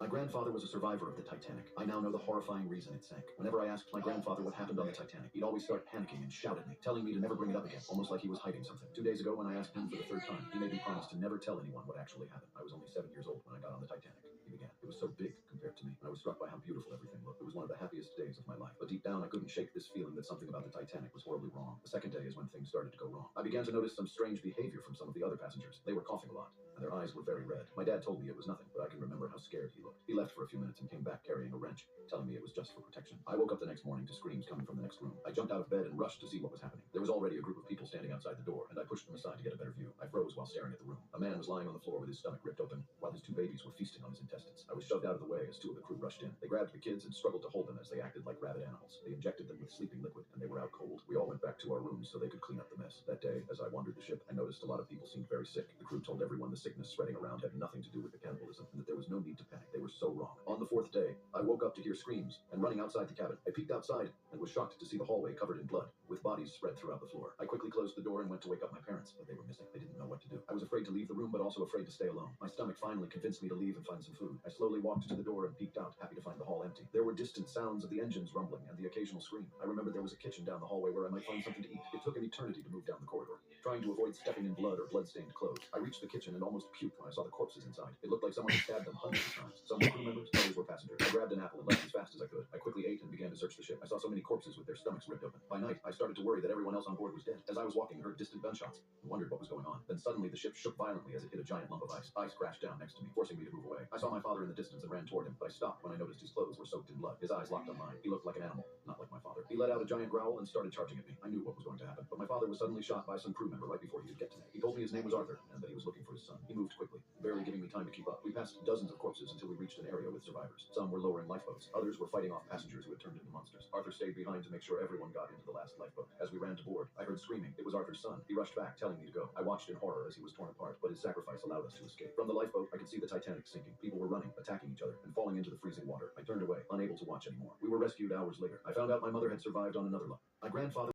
My grandfather was a survivor of the Titanic. I now know the horrifying reason it sank. Whenever I asked my grandfather what happened on the Titanic, he'd always start panicking and shout at me, telling me to never bring it up again, almost like he was hiding something. 2 days ago, when I asked him for the third time, he made me promise to never tell anyone what actually happened. I was only 7 years old when I got on the Titanic. He began. It was so big compared to me, and I was struck by how beautiful everything looked. It was one of the happiest days of my life. But deep down, I couldn't shake this feeling that something about the Titanic was horribly wrong. The second day is when things started to go wrong. I began to notice some strange behavior from some of the other passengers. They were coughing a lot, and their eyes were very red. My dad told me it was nothing, but I can remember how scared he looked. He left for a few minutes and came back carrying a wrench, telling me it was just for protection. I woke up the next morning to screams coming from the next room. I jumped out of bed and rushed to see what was happening. There was already a group of people standing outside the door, and I pushed them aside to get a better view. I froze while staring at the room. A man was lying on the floor with his stomach ripped open, while his two babies were feasting on his intestines. I was shoved out of the way as two of the crew rushed in. They grabbed the kids and struggled to hold them as they acted like rabid animals. They injected them with sleeping liquid, and they were out cold. We all went back to our rooms so they could clean up the mess. That day, as I wandered the ship, I noticed a lot of people seemed very sick. The crew told everyone the sickness spreading around had nothing to do with the cannibalism, and that there was no need to panic. They were so wrong. On the fourth day, I woke up to hear screams and running outside the cabin. I peeked outside and was shocked to see the hallway covered in blood, with bodies spread throughout the floor. I quickly closed the door and went to wake up my parents, but they were missing. They didn't know what to do. I was afraid to leave the room, but also afraid to stay alone. My stomach finally convinced me to leave and find some food. I slowly walked to the door and peeked out, happy to find the hall empty. There were distant sounds of the engines rumbling and the occasional scream. I remembered there was a kitchen down the hallway where I might find something to eat. It took an eternity to move down the corridor, trying to avoid stepping in blood or blood-stained clothes. I reached the kitchen and almost puked when I saw the corpses inside. It looked like someone had stabbed them hundreds of times. Some were crew members, others were passengers. I grabbed an apple and left as fast as I could. I quickly ate and began to search the ship. I saw so many corpses with their stomachs ripped open. By night, I started to worry that everyone else on board was dead. As I was walking, I heard distant gunshots and wondered what was going on. Then suddenly the ship shook violently as it hit a giant lump of ice. Ice crashed down next to me, forcing me to move away. I saw my father in the distance and ran toward him, but I stopped when I noticed his clothes were soaked in blood. His eyes locked on mine. He looked like an animal, not like my father. He let out a giant growl and started charging at me. I knew what was going to happen, but my father was suddenly shot by some crew member right before he could get to me. He told me his name was Arthur and that he was looking for his son. He moved quickly, barely giving me time to keep up. We passed dozens of corpses until we reached an area with survivors. Some were lowering lifeboats. Others were fighting off passengers who had turned into monsters. Arthur stayed behind to make sure everyone got into the last lifeboat. As we ran to board, I heard screaming. It was Arthur's son. He rushed back, telling me to go. I watched in horror as he was torn apart, but his sacrifice allowed us to escape. From the lifeboat, I could see the Titanic sinking. People were running, attacking each other, and falling into the freezing water. I turned away, unable to watch anymore. We were rescued hours later. I found out my mother had survived on another look. My grandfather